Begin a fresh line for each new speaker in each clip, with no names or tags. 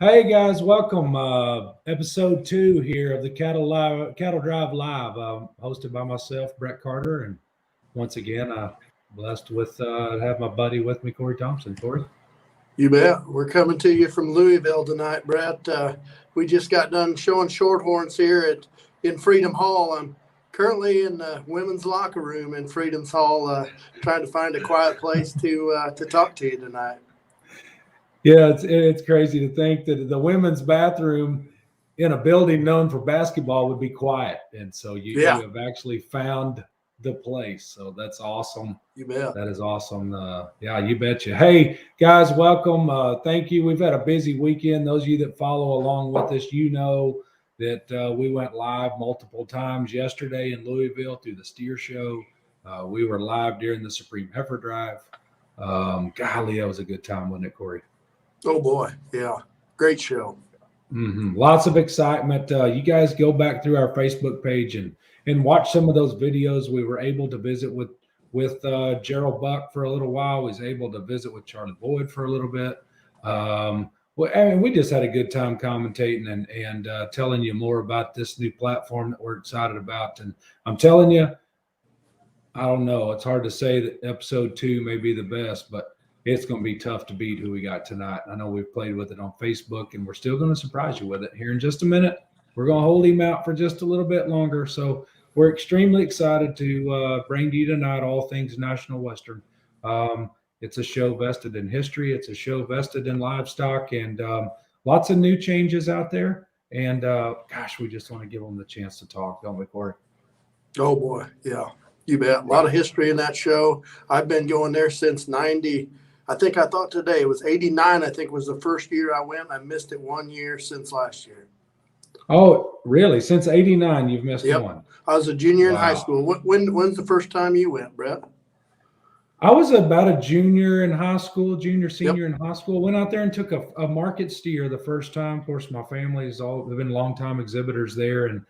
Hey guys, welcome. Episode 2 here of the Cattle Drive Live, hosted by myself, Brett Carter, and once again, blessed with have my buddy with me, Corey Thompson. Corey,
you bet. We're coming to you from Louisville tonight, Brett. We just got done showing Shorthorns here in Freedom Hall. I'm currently in the women's locker room in Freedom's Hall, trying to find a quiet place to talk to you tonight.
Yeah, it's crazy to think that the women's bathroom in a building known for basketball would be quiet, and so you have actually found the place. So that's awesome.
You bet.
That is awesome. Yeah, you betcha. Hey guys, welcome. Thank you. We've had a busy weekend. Those of you that follow along with us, you know that we went live multiple times yesterday in Louisville through the steer show. We were live during the Supreme Heifer Drive. Golly, that was a good time, wasn't it, Corey?
Oh boy, yeah, great show.
Lots of excitement. You guys go back through our Facebook page and watch some of those videos. We were able to visit with Gerald Buck for a little while. Was able to visit with Charlie Boyd for a little bit. We just had a good time commentating and telling you more about this new platform that we're excited about. And I'm telling you, I don't know. It's hard to say that episode 2 may be the best, but it's going to be tough to beat who we got tonight. I know we've played with it on Facebook, and we're still going to surprise you with it here in just a minute. We're going to hold him out for just a little bit longer. So we're extremely excited to bring to you tonight all things National Western. It's a show vested in history. It's a show vested in livestock, and lots of new changes out there. And, gosh, we just want to give them the chance to talk, don't we, Corey?
Oh, boy, yeah. You bet. A lot of history in that show. I've been going there since 90. I thought today it was 89. I think was the first year I went. I missed it 1 year since last year.
Oh, really? Since 89, you've missed one?
I was a junior in high school. When's the first time you went, Brett?
I was about a junior in high school, senior in high school. Went out there and took a market steer the first time. Of course, my family's they've been longtime exhibitors there, and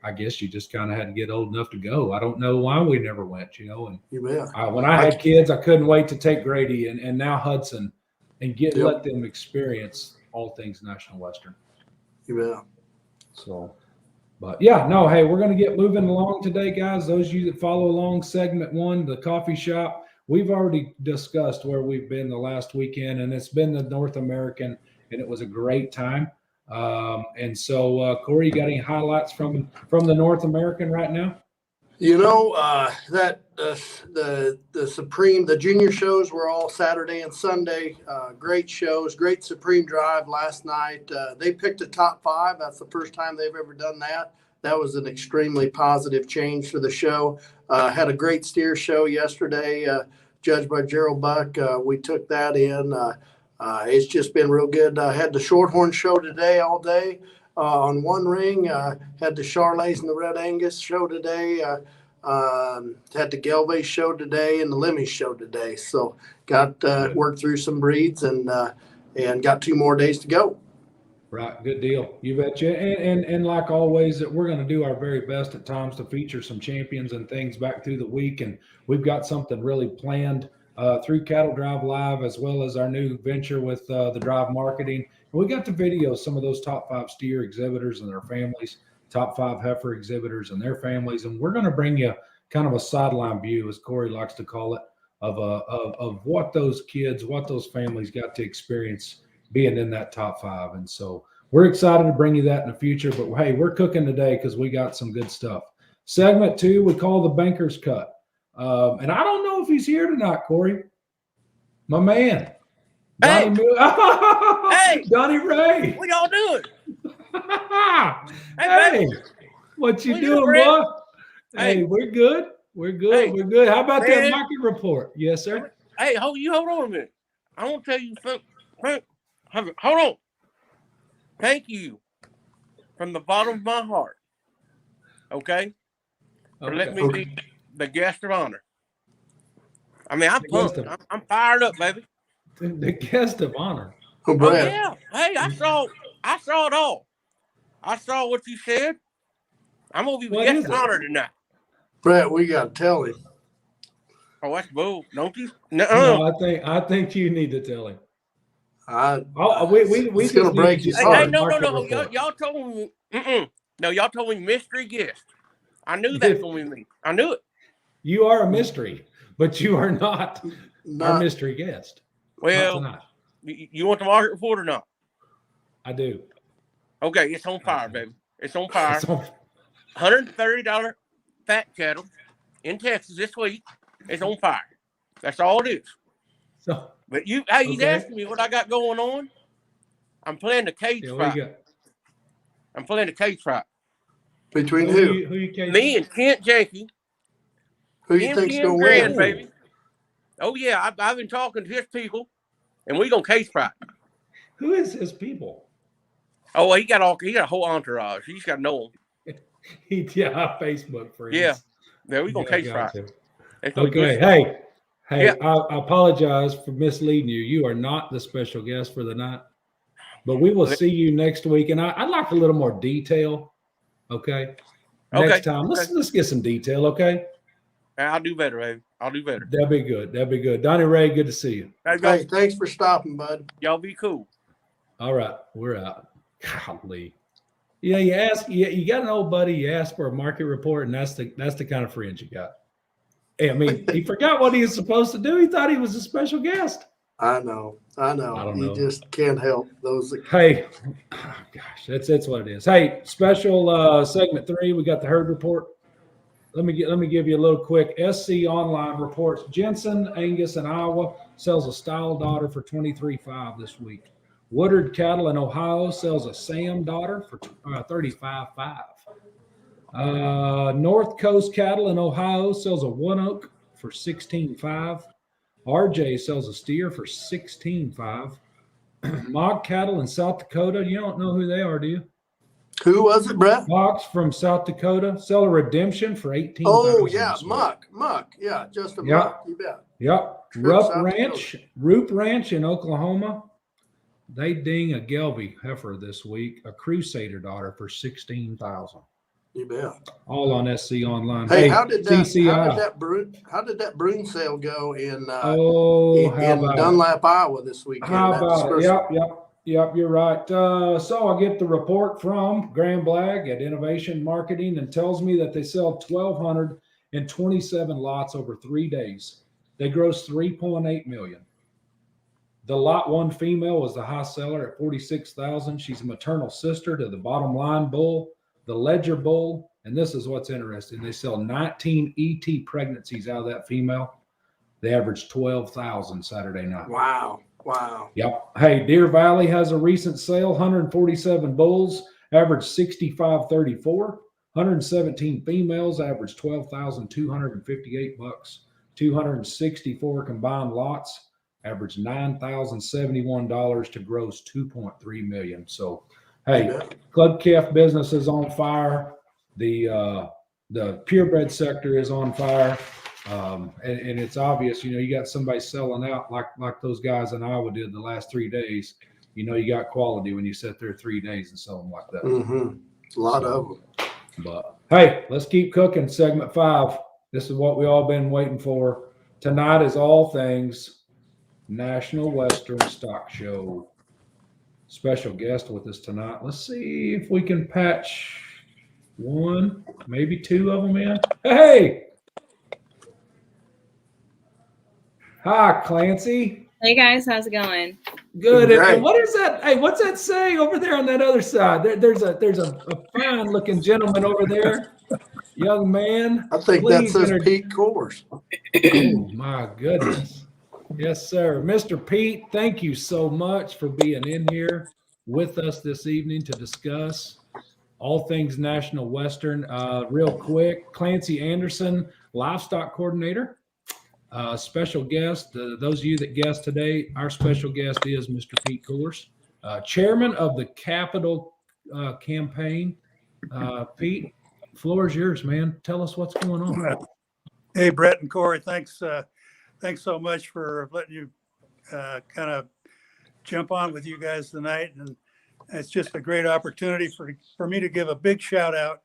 I guess you just kind of had to get old enough to go. I don't know why we never went, And when I had kids, I couldn't wait to take Grady and now Hudson and let them experience all things National Western.
Yeah.
So, but yeah, no, hey, we're going to get moving along today, guys. Those of you that follow along, segment 1, the coffee shop, we've already discussed where we've been the last weekend, and it's been the North American, and it was a great time. And so, Corey, you got any highlights from the North American right now?
That the junior shows were all Saturday and Sunday. Great shows, great Supreme Drive last night. They picked a top 5. That's the first time they've ever done that. That was an extremely positive change for the show. Had a great steer show yesterday, judged by Gerald Buck. We took that in. It's just been real good. I had the Shorthorn show today all day on one ring. Had the Charleys and the Red Angus show today. Had the Gelbay show today and the Lemmy show today. So got worked through some breeds and got 2 more days to go.
Right, good deal. You betcha. And like always, we're going to do our very best at times to feature some champions and things back through the week. And we've got something really planned through Cattle Drive Live, as well as our new venture with the Drive Marketing. And we got to video some of those top 5 steer exhibitors and their families, top 5 heifer exhibitors and their families. And we're going to bring you kind of a sideline view, as Corey likes to call it, of what those kids, what those families got to experience being in that top 5. And so we're excited to bring you that in the future. But, hey, we're cooking today because we got some good stuff. Segment 2, we call the Banker's Cut. And I don't know if he's here tonight, Corey. My man.
Hey.
Hey. Donnie Ray.
What y'all doing?
Hey, what you doing, boy? Hey, we're good. We're good.
Hey,
we're good. How about
man,
that market report? Yes, sir.
Hey, hold on a minute. I want to tell you something. Hold on. Thank you from the bottom of my heart. Okay? For letting me be the guest of honor. I mean, I'm pumped. I'm fired up, baby.
The guest of honor.
Oh,
yeah. Hey, I saw it all. I saw what you said. I'm gonna be the guest of honor tonight.
Brett, we gotta tell him.
Oh, that's bull, don't you?
No, I think you need to tell him. We
it's gonna
just
break
need
his
to
Hey,
heart.
no.
market
Y'all,
report.
y'all told me. No, y'all told me mystery guest. I knew that's going to be me. I knew it.
You are a mystery, but you are not our
Not
mystery guest. Not
Well,
tonight.
you want the market report or not?
I do.
Okay, it's on fire, baby. It's on fire.
It's on-
$130 fat cattle in Texas this week. It's on fire. That's all it is.
So,
But he's
okay.
asking me what I got going on. I'm playing the cage
Yeah, what
fight.
you got?
I'm playing the cage fight.
between
Who you casing?
Me and Kent Janke,
Who you think's
MGM
gonna
Grand,
win?
baby. Oh yeah, I've been talking to his people, and we gonna cage fight.
Who is his people?
Oh, he got a whole entourage. You just got to know him.
Facebook friends.
Yeah, we gonna cage fight.
Gotcha.
It's gonna be
Okay.
good.
Hey,
Yeah.
I apologize for misleading you. You are not the special guest for the night, but we will see you next week. And I'd like a little more detail. Okay. Next time, let's get some detail. Okay.
I'll do better, baby. I'll do better.
That'd be good. That'd be good. Donnie Ray, good to see you.
Hey, thanks for stopping, bud.
Y'all be cool.
All right, we're out. Golly. Yeah, you got an old buddy, you ask for a market report, and that's the kind of friends you got. I mean, he forgot what he was supposed to do. He thought he was a special guest.
I know.
I don't know.
You just can't help those.
Hey, oh gosh, that's what it is. Hey, special segment 3. We got the herd report. Let me give you a little quick SC Online reports. Jensen Angus in Iowa sells a style daughter for $23,500 this week. Woodard Cattle in Ohio sells a Sam daughter for $35,500. North Coast Cattle in Ohio sells a One Oak for $16,500. RJ sells a steer for $16,500. Mog Cattle in South Dakota. You don't know who they are, do you?
Who was it, Brett?
Fox from South Dakota sell a Redemption for $18,000.
Oh yeah, Muck. Yeah, just a Muck. You bet.
Yep. Roop Ranch in Oklahoma. They ding a Gelby heifer this week, a Crusader daughter for $16,000.
You bet.
All on SC Online.
Hey, how did
CCI.
how did that brood sale go in
in
Dunlap, Iowa this weekend?
How about it? Yep, you're right. So I get the report from Graham Blagg at Innovation Marketing and tells me that they sell 1,227 lots over 3 days. They gross $3.8 million. The lot 1 female was the high seller at $46,000. She's a maternal sister to the Bottom Line bull, the Ledger bull, and this is what's interesting. They sell 19 ET pregnancies out of that female. They averaged 12,000 Saturday night.
Wow.
Yep. Hey, Deer Valley has a recent sale, 147 bulls, average 65.34. 117 females, average $12,258. 264 combined lots, average $9,071 to gross $2.3 million. So, hey, Club Calf business is on fire. The purebred sector is on fire. And it's obvious, you got somebody selling out like those guys in Iowa did the last 3 days. You got quality when you sit there 3 days and sell them like that.
Mm-hmm. A lot of them.
But hey, let's keep cooking. Segment 5. This is what we all been waiting for. Tonight is all things National Western Stock Show. Special guest with us tonight. Let's see if we can patch 1, maybe 2 of them in. Hey! Hi, Clancy.
Hey guys, how's it going?
Good. And what is that? Hey, what's that say over there on that other side? There's a fine looking gentleman over there, young man.
I think that says Pete Coors.
Oh my goodness. Yes, sir. Mr. Pete, thank you so much for being in here with us this evening to discuss all things National Western. Real quick, Clancy Anderson, Livestock Coordinator. Special guest, those of you that guessed today, our special guest is Mr. Pete Coors, chairman of the Capital Campaign. Pete, floor is yours, man. Tell us what's going on.
Hey, Brett and Corey, thanks so much for letting you kind of jump on with you guys tonight. And it's just a great opportunity for me to give a big shout out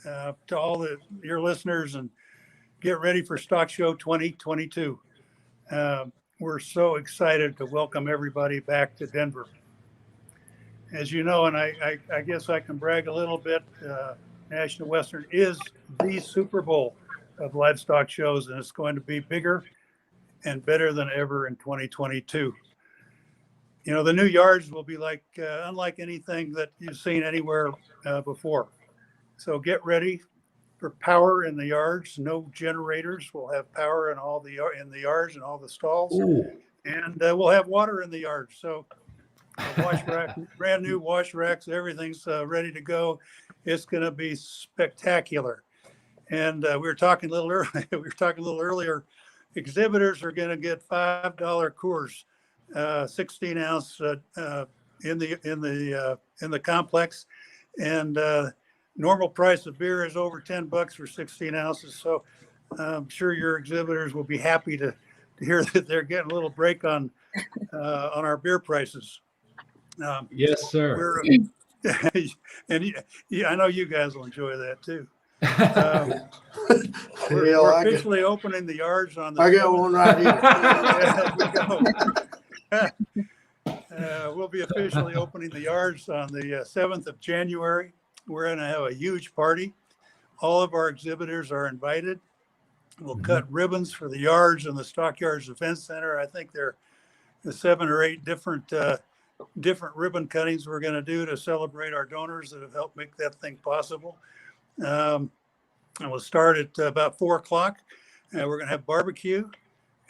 to all your listeners and get ready for Stock Show 2022. we're so excited to welcome everybody back to Denver. As you know, and I guess I can brag a little bit, National Western is the Super Bowl of livestock shows, and it's going to be bigger and better than ever in 2022. You know, the new yards will be like unlike anything that you've seen anywhere before. So get ready for power in the yards. No generators. We'll have power in in the yards and all the stalls.
Ooh.
And we'll have water in the yards. So wash rack, brand new wash racks, everything's ready to go. It's going to be spectacular. And we were talking a little earlier. Exhibitors are going to get $5 Coors, 16 ounce in the complex, and normal price of beer is over $10 for 16 ounces. So I'm sure your exhibitors will be happy to hear that they're getting a little break on our beer prices.
Yes, sir.
And I know you guys will enjoy that too.
Hell,
We're officially opening the yards on the.
I got one right
here. We'll be officially opening the yards on the 7th of January. We're going to have a huge party. All of our exhibitors are invited. We'll cut ribbons for the yards and the Stockyards Event Center. I think there are 7 or 8 different ribbon cuttings we're going to do to celebrate our donors that have helped make that thing possible. And we'll start at about 4 o'clock. We're going to have barbecue,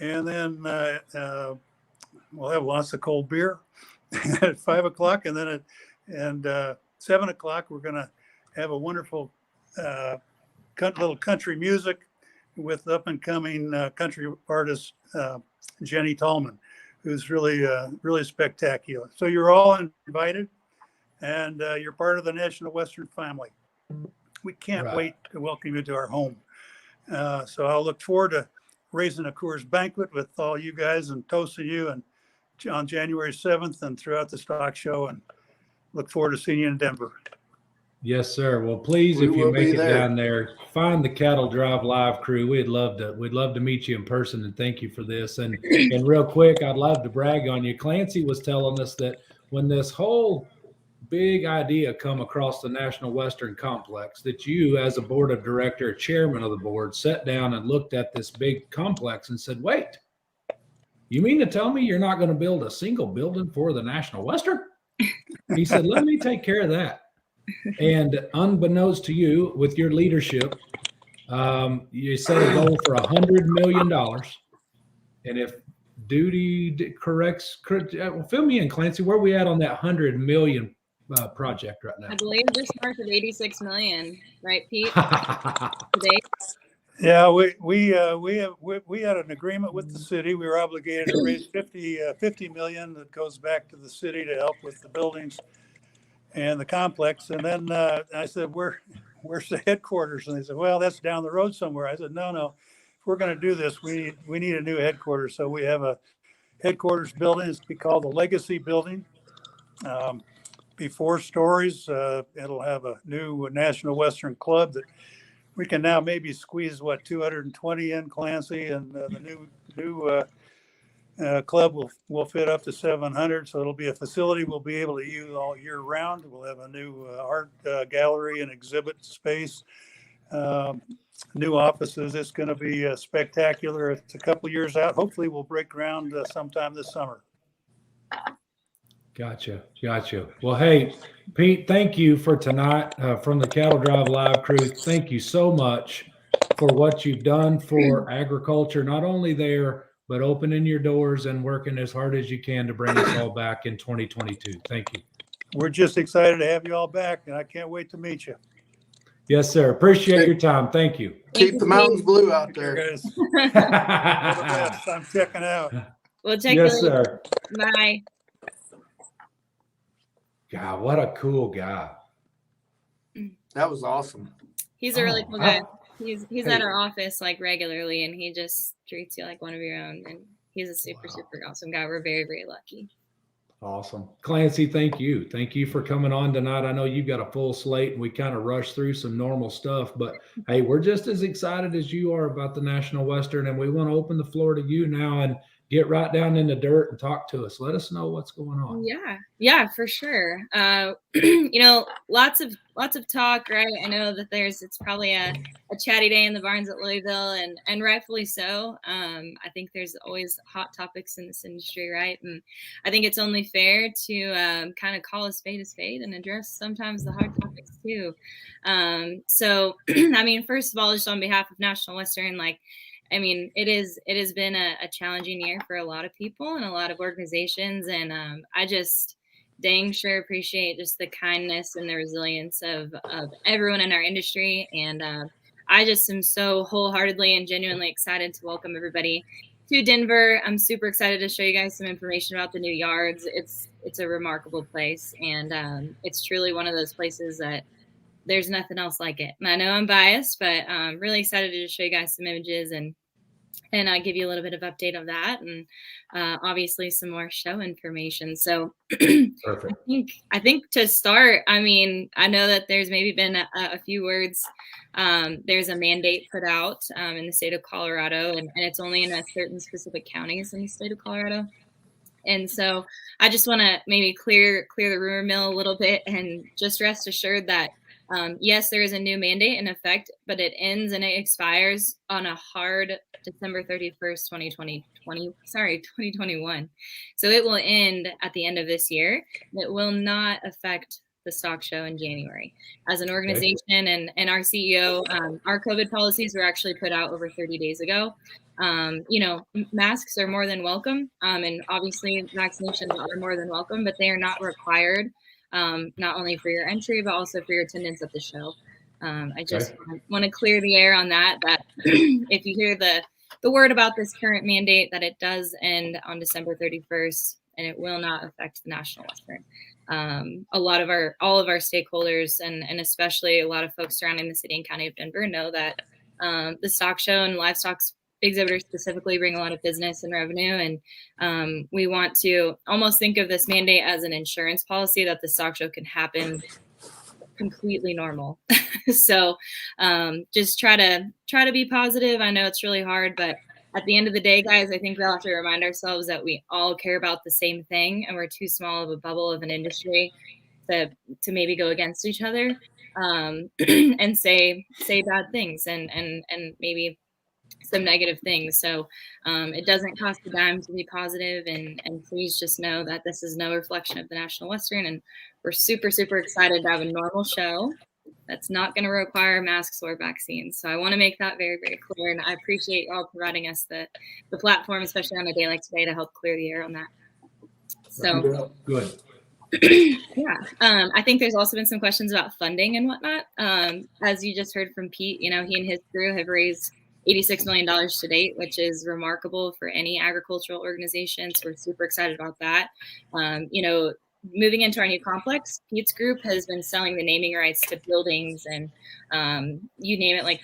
and then we'll have lots of cold beer at 5 o'clock, and then at 7 o'clock we're going to have a wonderful little country music with up and coming country artist Jenny Tallman, who's really spectacular. So you're all invited, and you're part of the National Western family. We can't wait to welcome you to our home. So I'll look forward to raising a Coors banquet with all you guys and toasting you and on January 7th and throughout the stock show, and look forward to seeing you in Denver.
Yes, sir. Well, please, if you make it down there, find the Cattle Drive Live crew. We'd love to meet you in person, and thank you for this. And real quick, I'd love to brag on you. Clancy was telling us that when this whole big idea come across the National Western Complex, that you, as a board of director, chairman of the board, sat down and looked at this big complex and said, wait, you mean to tell me you're not going to build a single building for the National Western? He said, let me take care of that. And unbeknownst to you, with your leadership, you set a goal for $100 million. And if duty corrects, fill me in, Clancy, where are we at on that $100 million project right now?
I believe this starts at 86 million, right, Pete? Today.
Yeah, we had an agreement with the city. We were obligated to raise 50 million that goes back to the city to help with the buildings and the complex. And then I said, where's the headquarters? And they said, well, that's down the road somewhere. I said, no, if we're going to do this, we need a new headquarters. So we have a headquarters building. It's called the Legacy Building. Be 4 stories. It'll have a new National Western Club that we can now maybe squeeze 220 in, Clancy, and the new club will fit up to 700. So it'll be a facility we'll be able to use all year round. We'll have a new art gallery and exhibit space, new offices. It's going to be spectacular. It's a couple years out. Hopefully we'll break ground sometime this summer.
Gotcha. Well, hey, Pete, thank you for tonight from the Cattle Drive Live crew. Thank you so much for what you've done for agriculture, not only there, but opening your doors and working as hard as you can to bring us all back in 2022. Thank you.
We're just excited to have you all back, and I can't wait to meet you.
Yes, sir. Appreciate your time. Thank you.
Keep the mountains blue out there.
Guys. All the best. I'm checking out.
We'll check
Yes,
you later.
sir.
Bye.
God, what a cool guy.
That was awesome.
He's a really cool guy.
Wow.
He's at our office like regularly, and he just treats you like one of your own. And he's a super awesome guy. We're very, very lucky.
Awesome. Clancy, thank you. Thank you for coming on tonight. I know you've got a full slate and we kind of rushed through some normal stuff, but hey, we're just as excited as you are about the National Western, and we want to open the floor to you now. And get right down in the dirt and talk to us. Let us know what's going on.
Yeah, for sure. Lots of talk, right? I know that it's probably a chatty day in the barns at Louisville, and rightfully so. I think there's always hot topics in this industry, right? And I think it's only fair to kind of call a spade and address sometimes the hard topics too. So, I mean, first of all, just on behalf of National Western, it has been a challenging year for a lot of people and a lot of organizations. And I just dang sure appreciate just the kindness and the resilience of everyone in our industry. And I just am so wholeheartedly and genuinely excited to welcome everybody to Denver. I'm super excited to show you guys some information about the new yards. It's a remarkable place. And it's truly one of those places that there's nothing else like it. And I know I'm biased, but I'm really excited to just show you guys some images and give you a little bit of update of that, and obviously some more show information. So
Perfect.
I think to start, I mean, I know that there's maybe been a few words. There's a mandate put out in the state of Colorado, and it's only in certain specific counties in the state of Colorado. And so I just want to maybe clear the rumor mill a little bit, and just rest assured that yes, there is a new mandate in effect, but it ends and it expires on a hard December 31st, 2021. So it will end at the end of this year. It will not affect the stock show in January. As an organization and our CEO, our COVID policies were actually put out over 30 days ago. Masks are more than welcome. And obviously vaccinations are more than welcome, but they are not required. Not only for your entry, but also for your attendance at the show. I just want to clear the air on that if you hear the word about this current mandate, that it does end on December 31st, and it will not affect the National Western. All of our stakeholders and especially a lot of folks surrounding the city and county of Denver know that the stock show and livestock exhibitors specifically bring a lot of business and revenue, and we want to almost think of this mandate as an insurance policy that the stock show can happen completely normal. So just try to be positive. I know it's really hard, but at the end of the day, guys, I think we'll have to remind ourselves that we all care about the same thing, and we're too small of a bubble of an industry to maybe go against each other and say bad things and maybe some negative things. So it doesn't cost a dime to be positive, and please just know that this is no reflection of the National Western, and we're super, super excited to have a normal show that's not going to require masks or vaccines. So I want to make that very, very clear, and I appreciate y'all providing us the platform, especially on a day like today, to help clear the air on that. So
good.
Yeah. I think there's also been some questions about funding and whatnot. As you just heard from Pete, he and his crew have raised $86 million to date, which is remarkable for any agricultural organization. So we're super excited about that. Moving into our new complex, Pete's group has been selling the naming rights to buildings and you name it, like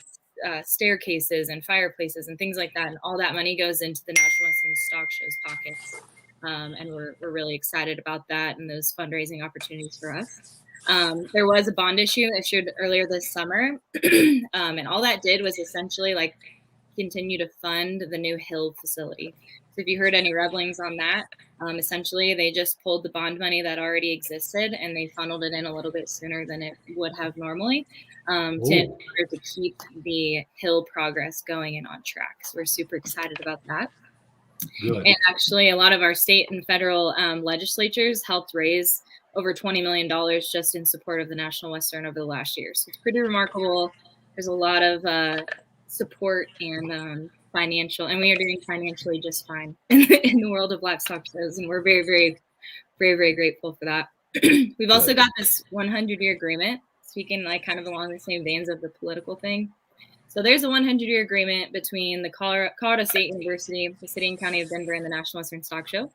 staircases and fireplaces and things like that. And all that money goes into the National Western Stock Show's pockets. And we're really excited about that and those fundraising opportunities for us. There was a bond issue issued earlier this summer, and all that did was essentially continue to fund the new Hill facility. So if you heard any revelings on that, essentially they just pulled the bond money that already existed and they funneled it in a little bit sooner than it would have normally to keep the Hill progress going and on track. So we're super excited about that. Good. And actually a lot of our state and federal legislatures helped raise over $20 million just in support of the National Western over the last year. So it's pretty remarkable. There's a lot of support and financial, and we are doing financially just fine in the world of livestock shows, and we're very, very, very, very grateful for that. We've also got this 100-year agreement, speaking kind of along the same veins of the political thing. So there's a 100-year agreement between the Colorado State University, the City and County of Denver, and the National Western Stock Show.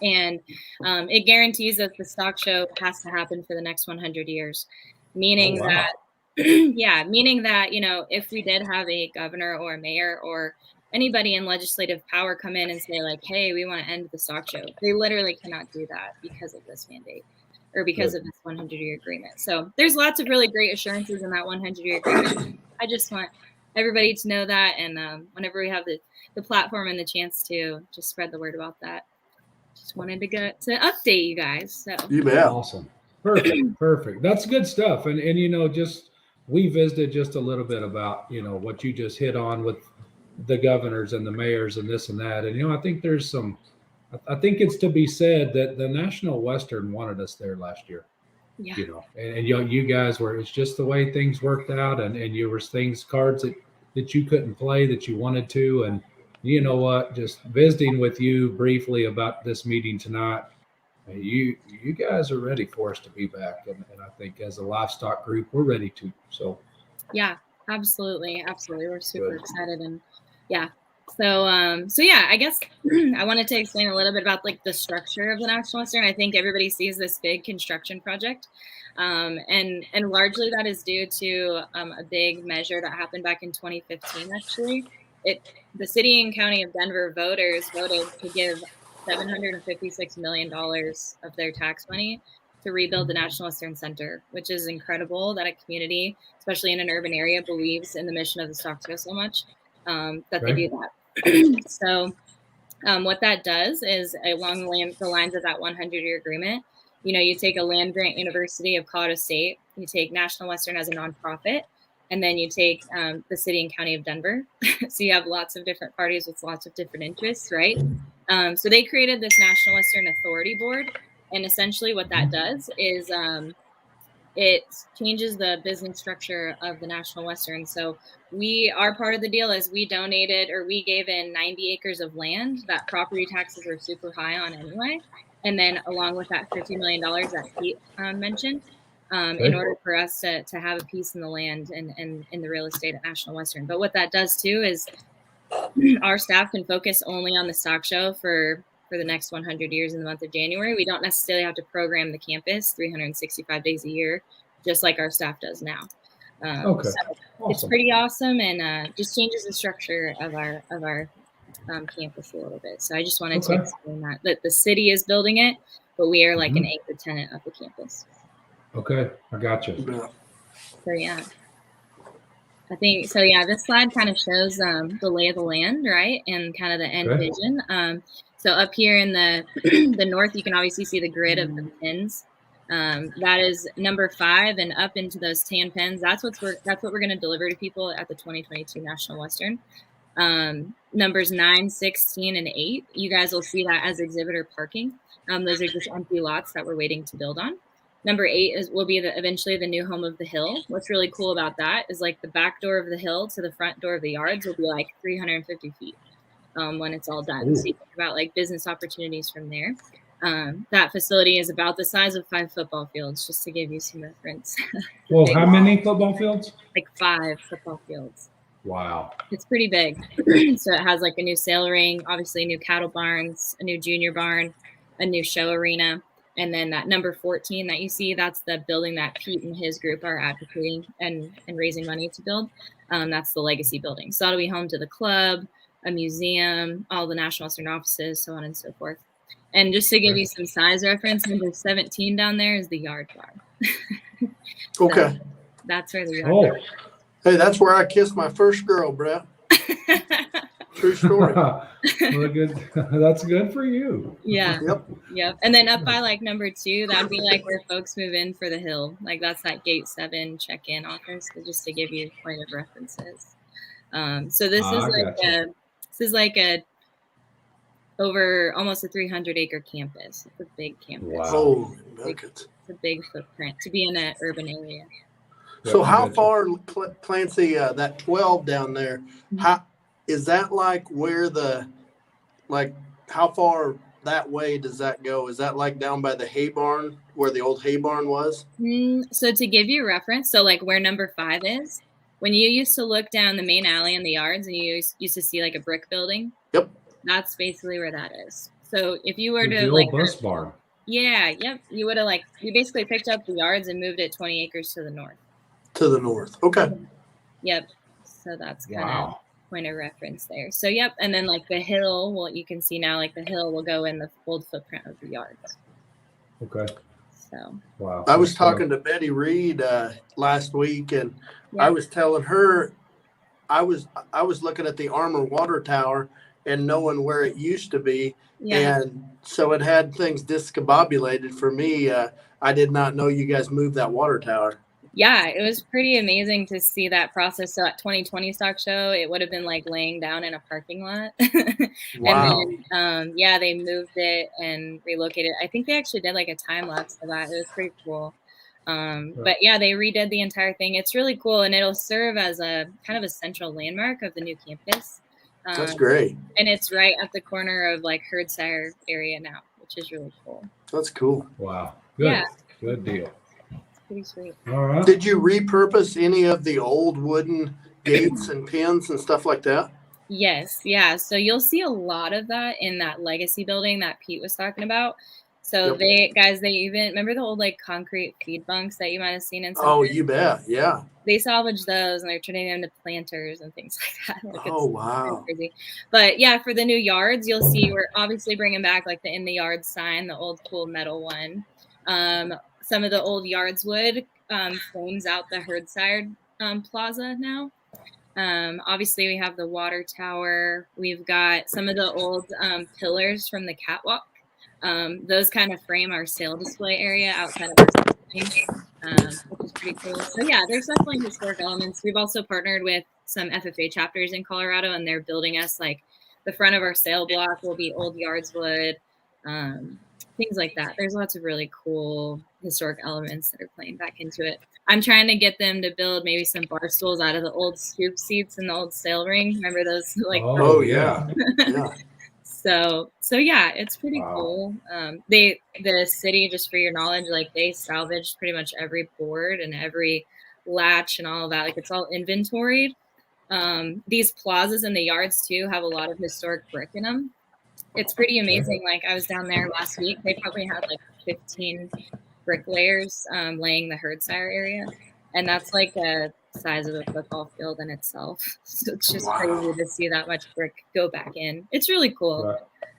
And it guarantees that the stock show has to happen for the next 100 years, meaning that, if we did have a governor or a mayor or anybody in legislative power come in and say hey, we want to end the stock show, they literally cannot do that because of this mandate or because of this 100-year agreement. So there's lots of really great assurances in that 100-year agreement. I just want everybody to know that. And whenever we have the platform and the chance to just spread the word about that, just wanted to update you guys. So
You bet.
Awesome. Perfect. That's good stuff. And just we visited just a little bit about, what you just hit on with the governors and the mayors and this and that. And, I think I think it's to be said that the National Western wanted us there last year.
yeah,
And you guys it's just the way things worked out, and you were cards that you couldn't play that you wanted to. And you know what, just visiting with you briefly about this meeting tonight, you guys are ready for us to be back. And I think as a livestock group, we're ready to. So
yeah, absolutely. We're super
Good.
excited. And yeah. So yeah, I guess I wanted to explain a little bit about like the structure of the National Western. I think everybody sees this big construction project, and largely that is due to a big measure that happened back in 2015. Actually, the city and county of Denver voters voted to give $756 million of their tax money to rebuild the National Western Center, which is incredible that a community, especially in an urban area, believes in the mission of the Stock Show so much. That they do that. So what that does is along the lines of that 100-year agreement, you take a land grant University of Colorado State, you take National Western as a nonprofit, and then you take the city and county of Denver. So you have lots of different parties with lots of different interests, right? So they created this National Western Authority Board. And essentially what that does is it changes the business structure of the National Western. So our part of the deal is we donated, or we gave in 90 acres of land that property taxes are super high on anyway. And then along with that $50 million that Pete mentioned, in order for us to have a piece in the land and in the real estate at National Western. But what that does too is our staff can focus only on the stock show for the next 100 years in the month of January. We don't necessarily have to program the campus 365 days a year, just like our staff does now.
Okay.
So it's pretty awesome, and just changes the structure of our campus a little bit. So I just wanted to explain that the city is building it, but we are like an anchor tenant of the campus.
Okay, I got you.
Yeah.
So yeah. I think so. Yeah, this slide kind of shows the lay of the land, right, and kind of the end vision. So up here in the the north, you can obviously see the grid of the pins. That is number 5, and up into those tan pins. That's what we're going to deliver to people at the 2022 National Western. Numbers 9, 16, and 8. You guys will see that as exhibitor parking. Those are just empty lots that we're waiting to build on. Number 8 will be eventually the new home of the Hill. What's really cool about that is like the back door of the Hill to the front door of the yards will be like 350 feet when it's all done. Ooh. So you think about like business opportunities from there. That facility is about the size of 5 football fields, just to give you some reference.
Well, how many football fields?
Like 5 football fields.
Wow.
It's pretty big. So it has like a new sale ring, obviously new cattle barns, a new junior barn, a new show arena. And then that number 14 that you see, that's the building that Pete and his group are advocating and raising money to build. That's the legacy building. So that'll be home to the club, a museum, all the National Western offices, so on and so forth. And just to give you some size reference, number 17 down there is the yard bar. So
okay.
That's where the yard bar is.
Hey, that's where I kissed my first girl, Brett. True story.
Well, good. That's good for you.
Yeah. Yep. And then up by like number 2, that'd be like where folks move in for the Hill. Like that's that gate 7 check-in office, just to give you point of references. So this is like a over almost a 300-acre campus. It's a big campus.
Wow.
It's a big footprint to be in an urban area.
So how far, Clancy, that 12 down there, how is that like where how far that way does that go? Is that like down by the hay barn where the old hay barn was?
So to give you a reference, so like where number 5 is, when you used to look down the main alley in the yards and you used to see like a brick building. Yep. That's basically where that is. So if you were to like
bus barn.
Yeah, yep. You would have you basically picked up the yards and moved it 20 acres to the north.
To the north. Okay.
Yep. So that's kind of point of reference there. So yep. And then like the Hill, well, you can see now like the Hill will go in the old footprint of the yards.
Okay.
So
wow.
I was talking to Betty Reed last week, and I was telling her I was looking at the Armor Water Tower and knowing where it used to be.
Yeah.
And so it had things discombobulated for me. I did not know you guys moved that water tower.
Yeah, it was pretty amazing to see that process. So at 2020 stock show, it would have been like laying down in a parking lot.
Wow.
And then, yeah, they moved it and relocated. I think they actually did like a time lapse of that. It was pretty cool. But yeah, they redid the entire thing. It's really cool, and it'll serve as a kind of a central landmark of the new campus.
That's great.
And it's right at the corner of like Herdsire area now, which is really cool.
That's cool.
Wow. Good.
Yeah.
Good deal.
Pretty sweet.
All right.
Did you repurpose any of the old wooden gates and pins and stuff like that?
Yes. Yeah. So you'll see a lot of that in that legacy building that Pete was talking about. So they even remember the old like concrete feed bunks that you might have seen in some.
Oh, you bet. Yeah.
They salvaged those and they're turning them into planters and things like that. Like,
oh, wow.
Crazy. But yeah, for the new yards, you'll see we're obviously bringing back like the in the yard sign, the old cool metal one. Some of the old yards wood frames out the Herdside plaza now. Obviously, we have the water tower. We've got some of the old pillars from the catwalk. Those kind of frame our sale display area outside of our which is pretty cool. So yeah, there's definitely historic elements. We've also partnered with some FFA chapters in Colorado, and they're building us like the front of our sale block will be old yards wood, things like that. There's lots of really cool historic elements that are playing back into it. I'm trying to get them to build maybe some bar stools out of the old scoop seats in the old sail ring. Remember those? Like
oh yeah. Yeah.
So yeah, it's pretty cool. The city, just for your knowledge, like they salvaged pretty much every board and every latch and all of that. Like it's all inventoried. These plazas in the yards too have a lot of historic brick in them. It's pretty amazing. Like I was down there last week. They probably had like 15 bricklayers laying the Herdsire area, and that's like a size of a football field in itself. So it's just crazy to see that much brick go back in. It's really cool.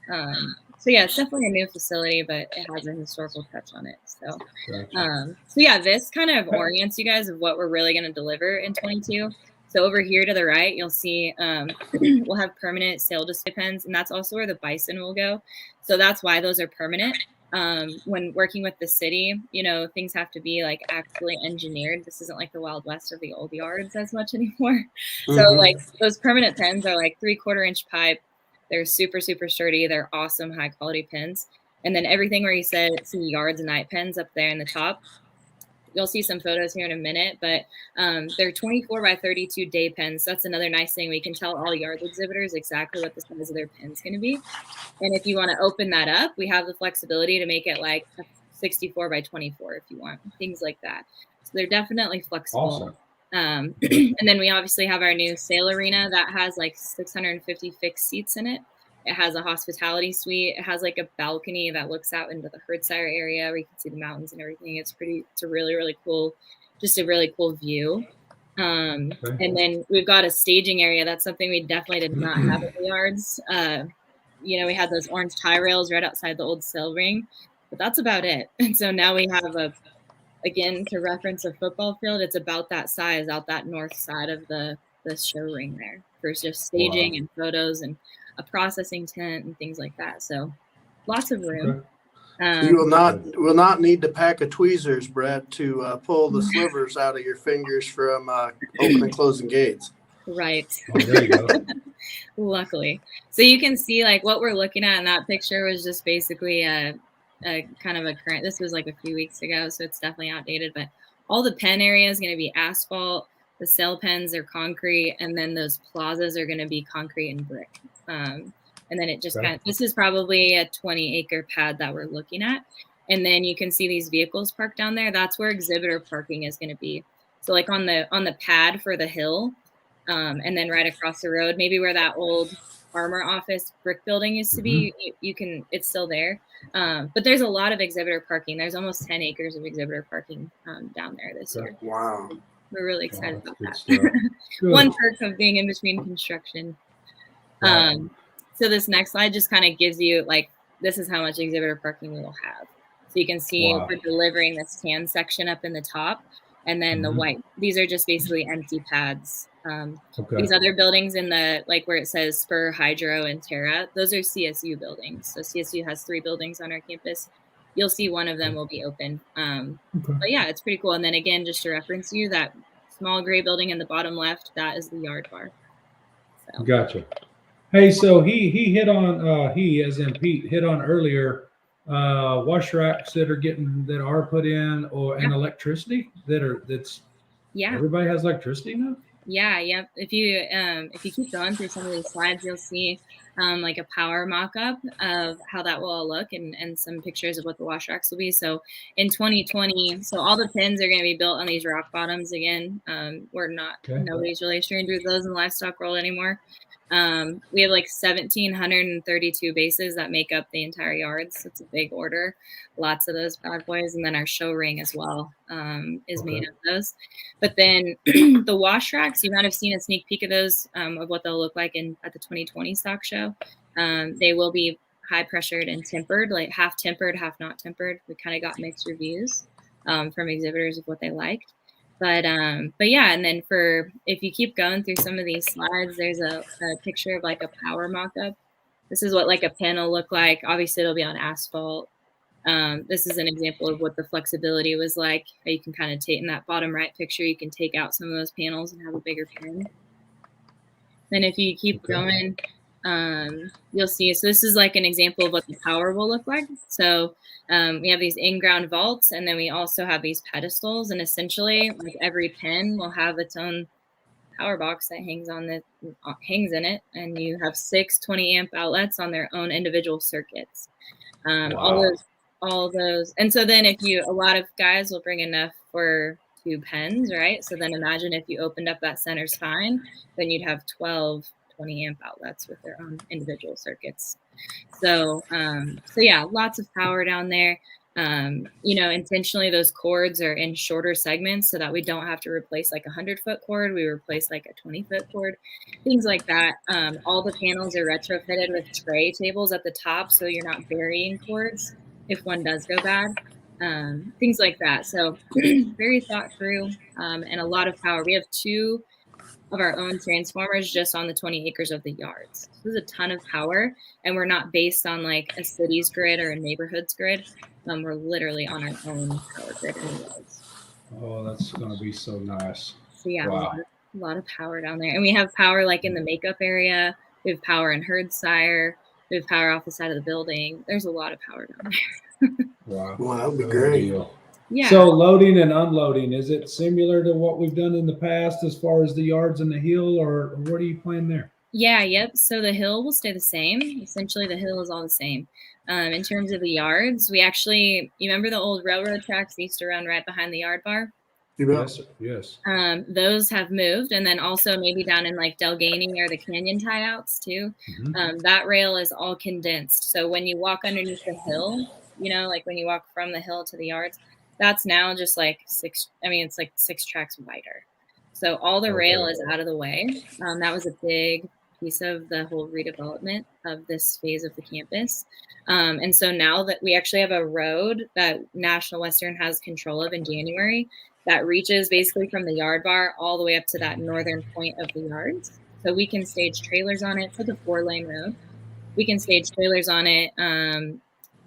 So yeah, it's definitely a new facility, but it has a historical touch on it. So, so yeah, this kind of orients you guys of what we're really going to deliver in 22. So over here to the right, you'll see we'll have permanent sale display pens, and that's also where the bison will go. So that's why those are permanent. When working with the city, you know, things have to be like actually engineered. This isn't like the Wild West of the old yards as much anymore. So like those permanent pens are like 3/4 inch pipe. They're super, super sturdy. They're awesome, high quality pens. And then everything where you said see yards and night pens up there in the top. You'll see some photos here in a minute, but they're 24 by 32 day pens. So that's another nice thing. We can tell all yard exhibitors exactly what the size of their pen's going to be. And if you want to open that up, we have the flexibility to make it like 64 by 24 if you want, things like that. So they're definitely flexible. Awesome. And then we obviously have our new sale arena that has like 650 fixed seats in it. It has a hospitality suite. It has like a balcony that looks out into the Herdsire area where you can see the mountains and everything. It's a really, really cool, just a really cool view. And then we've got a staging area. That's something we definitely did not have at the yards. You know, we had those orange tie rails right outside the old sail ring, but that's about it. And so now we have again, to reference a football field, it's about that size out that north side of the show ring there for just staging and photos and a processing tent and things like that. So lots of room.
You will not need to pack a tweezers, Brett, to pull the slivers out of your fingers from open and closing gates.
Right.
Oh, there you go.
Luckily. So you can see like what we're looking at in that picture was just basically a kind of a current, this was like a few weeks ago, so it's definitely outdated, but all the pen area is going to be asphalt. The sail pens are concrete, and then those plazas are going to be concrete and brick. And then it just kind of, this is probably a 20-acre pad that we're looking at. And then you can see these vehicles parked down there. That's where exhibitor parking is going to be. So like on the pad for the hill, and then right across the road, maybe where that old armor office brick building used to be, you can, it's still there. But there's a lot of exhibitor parking. There's almost 10 acres of exhibitor parking down there this year.
Wow.
We're really excited about that. One perk of being in between construction. So this next slide just kind of gives you like, this is how much exhibitor parking we will have. So you can see we're delivering this tan section up in the top. and then the white. These are just basically empty pads.
Okay.
These other buildings in the, like where it says Spur, Hydro, and Terra, those are CSU buildings. So CSU has 3 buildings on our campus. You'll see one of them will be open. But yeah, it's pretty cool. And then again, just to reference you, that small gray building in the bottom left, that is the yard bar. So.
Gotcha. Hey, so he hit on he as in Pete hit on earlier wash racks that are put in and electricity that's everybody has electricity now.
Yeah. If you keep going through some of these slides, you'll see like a power mock-up of how that will all look and some pictures of what the wash racks will be. So in 2020, so all the pins are going to be built on these rock bottoms again. Nobody's really a stranger to those in the livestock world anymore. We have like 1,732 bases that make up the entire yard. So it's a big order. Lots of those bad boys. And then our show ring as well is made of those. But then the wash racks, you might have seen a sneak peek of those, of what they'll look like at the 2020 stock show. They will be high pressured and tempered, like half tempered, half not tempered. We kind of got mixed reviews from exhibitors of what they liked. But yeah, and then if you keep going through some of these slides, there's a picture of like a power mock-up. This is what like a pen will look like. Obviously, it'll be on asphalt. This is an example of what the flexibility was like. You can kind of take in that bottom right picture, you can take out some of those panels and have a bigger pen. Then if you keep going, you'll see. So this is like an example of what the power will look like. So we have these in-ground vaults, and then we also have these pedestals. And essentially, like every pen will have its own power box that hangs in it, and you have 6 20-amp outlets on their own individual circuits. All those, and so then a lot of guys will bring enough for 2 pens, right? So then imagine if you opened up that center spine, then you'd have 12 20-amp outlets with their own individual circuits. So yeah, lots of power down there. Intentionally those cords are in shorter segments so that we don't have to replace like a 100-foot cord. We replace like a 20-foot cord, things like that. All the panels are retrofitted with tray tables at the top, so you're not burying cords if one does go bad. Things like that. So very thought through and a lot of power. We have 2 of our own transformers just on the 20 acres of the yards. So there's a ton of power, and we're not based on like a city's grid or a neighborhood's grid. We're literally on our own power grid in the yards.
Oh, that's going to be so nice.
So yeah, a lot of power down there. And we have power like in the makeup area. We have power in herd sire. We have power off the side of the building. There's a lot of power down there.
Wow,
that would be great.
Yeah.
So loading and unloading, is it similar to what we've done in the past as far as the yards and the hill, or what are you planning there?
Yeah, yep. So the hill will stay the same. Essentially, the hill is all the same. In terms of the yards, you remember the old railroad tracks that used to run right behind the yard bar?
Yes.
Those have moved, and then also maybe down in like Delgany or the canyon tie-outs too. That rail is all condensed. So when you walk underneath the hill, like when you walk from the hill to the yards, that's now just like 6 tracks wider. So all the rail is out of the way. That was a big piece of the whole redevelopment of this phase of the campus. And so now that we actually have a road that National Western has control of in January that reaches basically from the yard bar all the way up to that northern point of the yards. So we can stage trailers on it. It's a 4-lane road. We can stage trailers on it.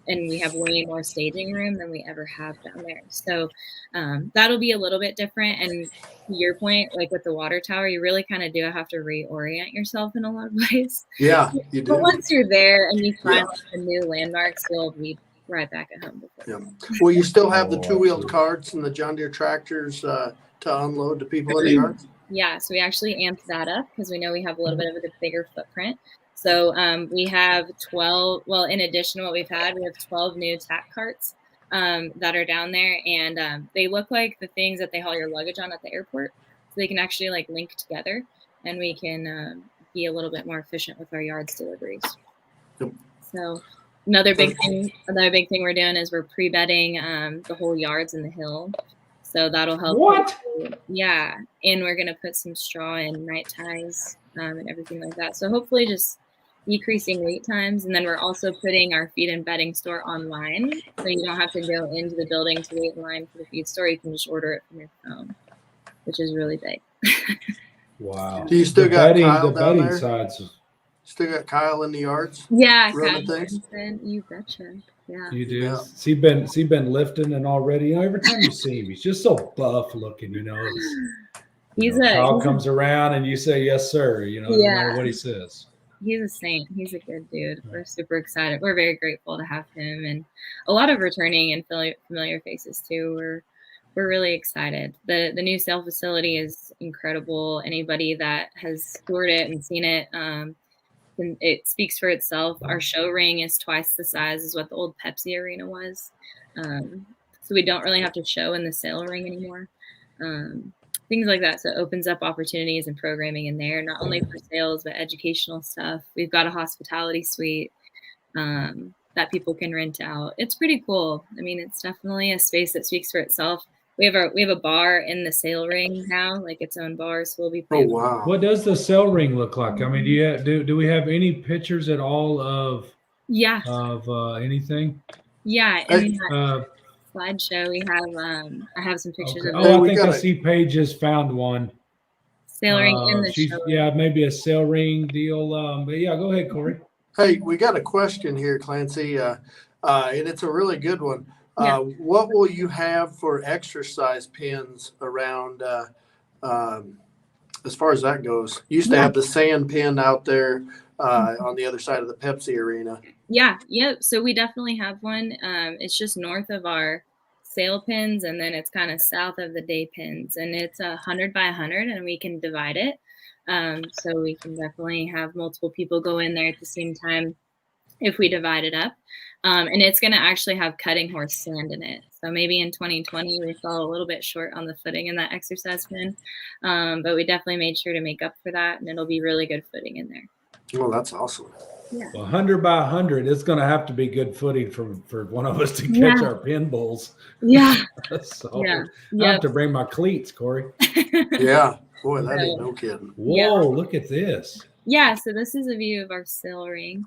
And we have way more staging room than we ever have down there. So that'll be a little bit different. And to your point, like with the water tower, you really kind of do have to reorient yourself in a lot of ways.
Yeah, you do.
But once you're there and you find like the new landmarks, you'll be right back at home.
Will you still have the 2-wheeled carts and the John Deere tractors to unload to people in the yards?
Yeah, so we actually amped that up because we know we have a little bit of a bigger footprint. So we have 12, in addition to what we've had, we have 12 new tack carts that are down there. And they look like the things that they haul your luggage on at the airport. So they can actually like link together, and we can be a little bit more efficient with our yards deliveries.
Yep.
So another big thing we're doing is we're pre-bedding the whole yards in the hill. So that'll help.
What?
Yeah. And we're going to put some straw and night ties and everything like that. So hopefully just decreasing wait times. And then we're also putting our feed and bedding store online. So you don't have to go into the building to wait in line for the feed store. You can just order it from your phone, which is really big.
Wow.
Do you still got Kyle
the
down
bedding
there?
sides?
Still got Kyle in the yards?
Yeah,
Running
Kyle
things?
Anderson, you betcha. Yeah.
You do.
Yeah.
Has he been lifting and already? You know, every time you see him, he's just so buff looking. You know, Kyle comes around and you say yes, sir. You know, no matter what he says.
He's a saint. He's a good dude. We're super excited. We're very grateful to have him, and a lot of returning and familiar faces too. We're really excited. The new sale facility is incredible. Anybody that has toured it and seen it, it speaks for itself. Our show ring is twice the size as what the old Pepsi arena was, so we don't really have to show in the sale ring anymore. Things like that. So it opens up opportunities and programming in there, not only for sales, but educational stuff. We've got a hospitality suite that people can rent out. It's pretty cool. I mean, it's definitely a space that speaks for itself. We have a bar in the sale ring now, like its own bar. So we'll be playing.
Oh, wow.
What does the sale ring look like? I mean, do we have any pictures at all of anything?
Yeah. In that slideshow, we have I have some pictures of.
I think I see Paige found one.
Sale ring in the show.
Yeah, maybe a sale ring deal. But yeah, go ahead, Corey.
Hey, we got a question here, Clancy, and it's a really good one. What will you have for exercise pins around as far as that goes? You used to have the sand pin out there on the other side of the Pepsi arena.
Yeah, yep. So we definitely have one. It's just north of our sale pins, and then it's kind of south of the day pins, and it's 100 by 100, and we can divide it. So we can definitely have multiple people go in there at the same time if we divide it up. And it's going to actually have cutting horse sand in it. So maybe in 2020, we fell a little bit short on the footing in that exercise pin. But we definitely made sure to make up for that, and it'll be really good footing in there.
Oh, that's awesome.
Yeah.
Well, 100 by 100, it's going to have to be good footing for one of us to catch our pin bowls.
Yeah.
So I have to bring my cleats, Corey.
Yeah. Boy, that ain't no kidding.
Whoa, look at this.
Yeah, so this is a view of our sale ring.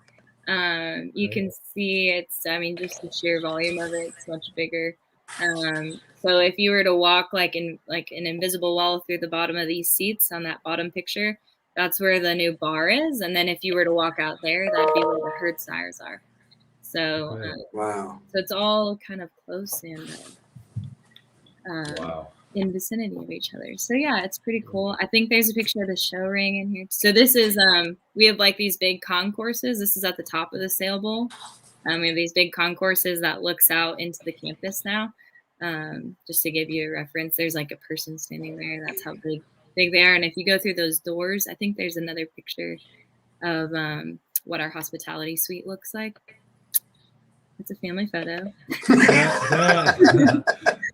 You can see it's, I mean, just the sheer volume of it, it's much bigger. So if you were to walk like an invisible wall through the bottom of these seats on that bottom picture, that's where the new bar is. And then if you were to walk out there, that'd be where the herd sires are. So,
wow.
So it's all kind of close and in vicinity of each other. So yeah, it's pretty cool. I think there's a picture of the show ring in here. So this is, we have like these big concourses. This is at the top of the sale bowl. We have these big concourses that looks out into the campus now. Just to give you a reference, there's like a person standing there. That's how big they are. And if you go through those doors, I think there's another picture of what our hospitality suite looks like. It's a family photo.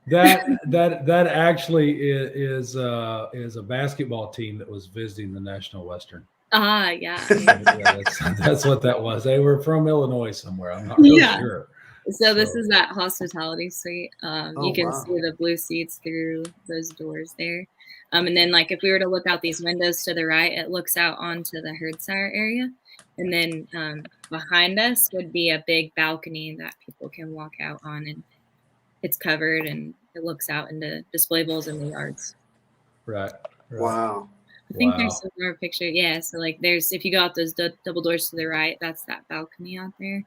That actually is a basketball team that was visiting the National Western.
Yeah.
That's what that was. They were from Illinois somewhere. I'm not really sure.
So this is that hospitality suite. You can see the blue seats through those doors there. And then like if we were to look out these windows to the right, it looks out onto the herd sire area. And then behind us would be a big balcony that people can walk out on, and it's covered and it looks out into display bowls in the yards.
Right.
Wow.
I think there's some more picture. Yeah. So like if you go out those double doors to the right, that's that balcony out there.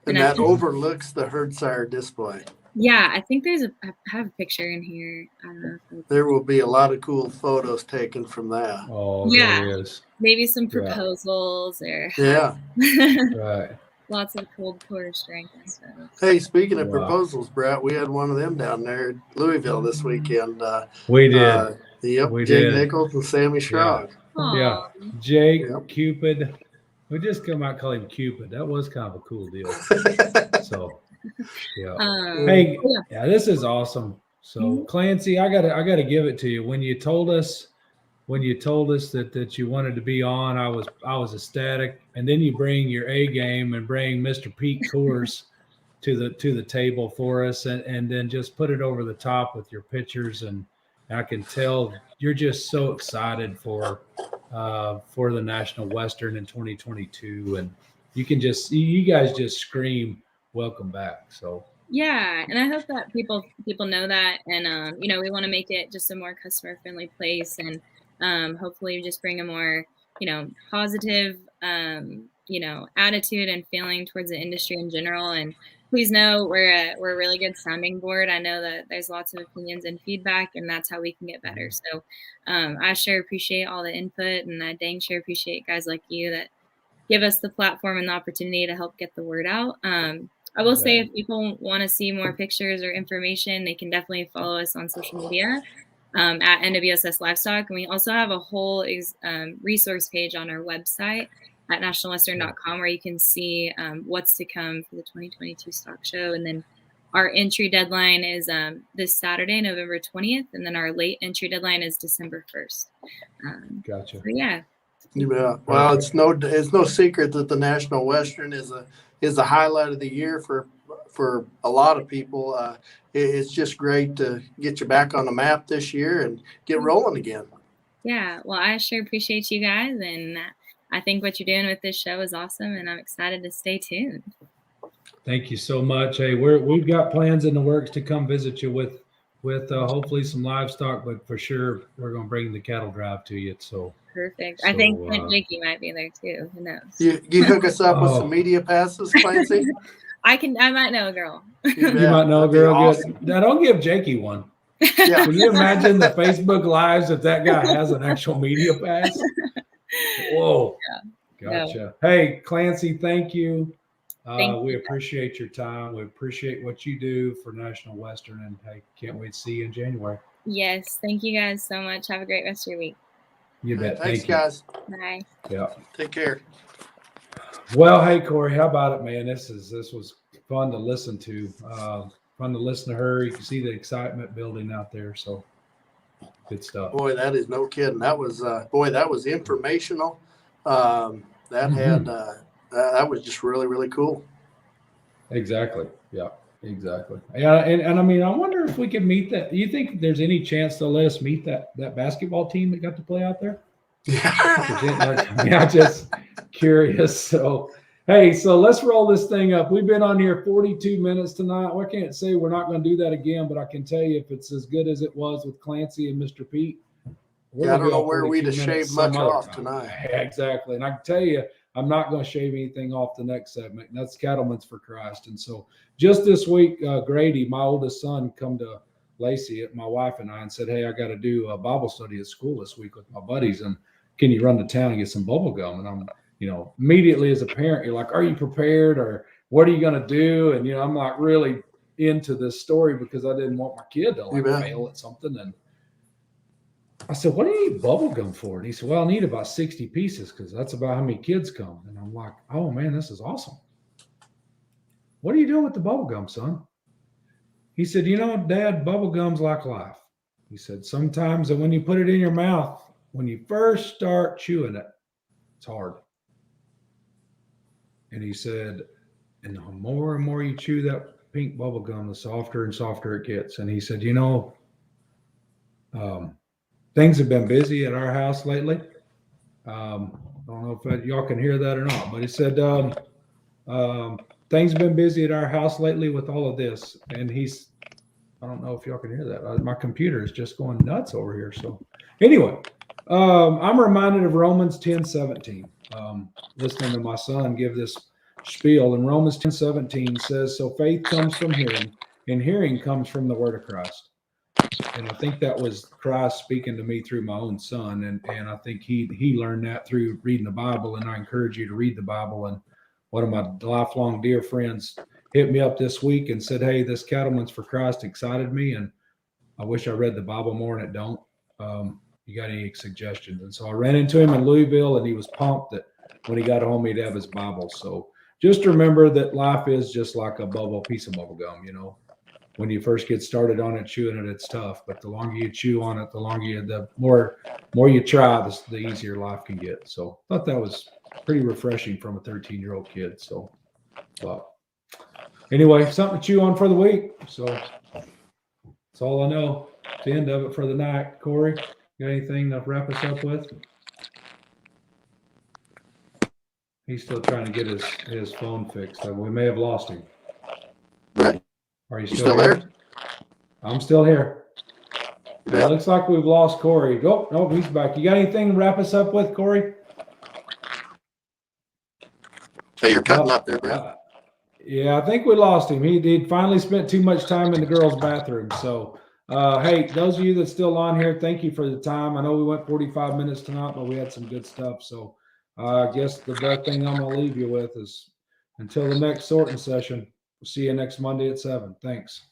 And that overlooks the herd sire display.
Yeah, I think I have a picture in here. I don't know.
There will be a lot of cool photos taken from that.
Oh, yeah. There is.
Maybe some proposals or
right.
Lots of cold pour strength and stuff.
Hey, speaking of proposals, Brett, we had one of them down there at Louisville this weekend.
We did.
We Jake Nichols and Sammy Schrog.
Yeah. Jake, Cupid. We just come out and call him Cupid. That was kind of a cool deal. So, hey, this is awesome. So, Clancy, I gotta give it to you. When you told us that you wanted to be on, I was ecstatic. And then you bring your A game and bring Mr. Pete Coors to the table for us, and then just put it over the top with your pictures, and I can tell you're just so excited for for the National Western in 2022, and you guys just scream welcome back. So
yeah, and I hope that people know that, and we want to make it just a more customer friendly place, and hopefully just bring a more positive attitude and feeling towards the industry in general. And please know we're a really good sounding board. I know that there's lots of opinions and feedback, and that's how we can get better. So I sure appreciate all the input, and I dang sure appreciate guys like you that give us the platform and the opportunity to help get the word out. I will say if people want to see more pictures or information, they can definitely follow us on social media at NWSS Livestock. And we also have a whole resource page on our website at nationalwestern.com where you can see what's to come for the 2022 stock show. And then our entry deadline is this Saturday, November 20th. And then our late entry deadline is December 1st.
Gotcha.
So yeah.
Yeah. Well, it's no secret that the National Western is the highlight of the year for a lot of people. It's just great to get you back on the map this year and get rolling again.
Yeah. Well, I sure appreciate you guys, and I think what you're doing with this show is awesome, and I'm excited to stay tuned.
Thank you so much. Hey, we've got plans in the works to come visit you with hopefully some livestock, but for sure we're going to bring the cattle drive to you. So
perfect. I think Jakey might be there too. Who knows?
You hook us up with some media passes, Clancy?
I might know a girl.
You might know a girl.
Awesome.
Good. Now don't give Jakey one.
Yeah.
Can you imagine the Facebook lives if that guy has an actual media pass? Whoa.
Yeah.
Gotcha. No. Hey, Clancy, thank you. We
you.
appreciate your time. We appreciate what you do for National Western, and hey, can't wait to see you in January.
Yes. Thank you guys so much. Have a great rest of your week.
You bet.
Thanks,
Thank you.
guys.
Bye.
Yeah.
Take care.
Well, hey, Corey, how about it, man? This was fun to listen to. Fun to listen to her. You can see the excitement building out there. So good stuff.
Boy, that is no kidding. That was informational. That was just really, really cool.
Exactly. Yeah, exactly. Yeah. And I mean, I wonder if we could meet that. Do you think there's any chance they'll let us meet that basketball team that got to play out there? Yeah, just curious. So, hey, so let's roll this thing up. We've been on here 42 minutes tonight. I can't say we're not going to do that again, but I can tell you if it's as good as it was with Clancy and Mr. Pete.
I don't know where we'd have shaved much off tonight.
Yeah, exactly. And I can tell you, I'm not going to shave anything off the next segment. And that's Cattlemen's for Christ. And so just this week, Grady, my oldest son, come to Lacey, my wife and I, and said, hey, I got to do a Bible study at school this week with my buddies. And can you run to town and get some bubble gum? And I'm, immediately as a parent, you're like, are you prepared? Or what are you going to do? And, I'm like really into this story because I didn't want my kid to fail at something. And I said, what do you need bubble gum for? And he said, well, I need about 60 pieces because that's about how many kids come. And I'm like, oh, man, this is awesome. What are you doing with the bubble gum, son? He said, Dad, bubble gum's like life. He said, sometimes when you put it in your mouth, when you first start chewing it, it's hard. And he said, and the more and more you chew that pink bubble gum, the softer and softer it gets. And he said, things have been busy at our house lately. I don't know if y'all can hear that or not, but he said, things have been busy at our house lately with all of this. And I don't know if y'all can hear that. My computer is just going nuts over here. So anyway, I'm reminded of Romans 10:17. Listening to my son give this spiel, and Romans 10:17 says, so faith comes from hearing, and hearing comes from the word of Christ. And I think that was Christ speaking to me through my own son. And I think he learned that through reading the Bible. And I encourage you to read the Bible. And one of my lifelong dear friends hit me up this week and said, hey, this Cattlemen's for Christ excited me. And I wish I read the Bible more and it don't. You got any suggestions? And so I ran into him in Louisville and he was pumped that when he got home, he'd have his Bible. So just remember that life is just like a piece of bubble gum, When you first get started on it, chewing it, it's tough. But the longer you chew on it, the more you try, the easier life can get. So I thought that was pretty refreshing from a 13-year-old kid. So, but anyway, something to chew on for the week. So that's all I know. It's the end of it for the night. Corey, got anything to wrap us up with? He's still trying to get his phone fixed. We may have lost him.
Right.
Are you
You
still
still
here?
there?
I'm still here.
Yeah.
It looks like we've lost Corey. Oh, no, he's back. You got anything to wrap us up with, Corey?
Hey, you're cutting up there, Brett.
Yeah, I think we lost him. He'd finally spent too much time in the girls' bathroom. So, hey, those of you that's still on here, thank you for the time. I know we went 45 minutes tonight, but we had some good stuff. So, I guess the best thing I'm going to leave you with is until the next sorting session, we'll see you next Monday at 7. Thanks.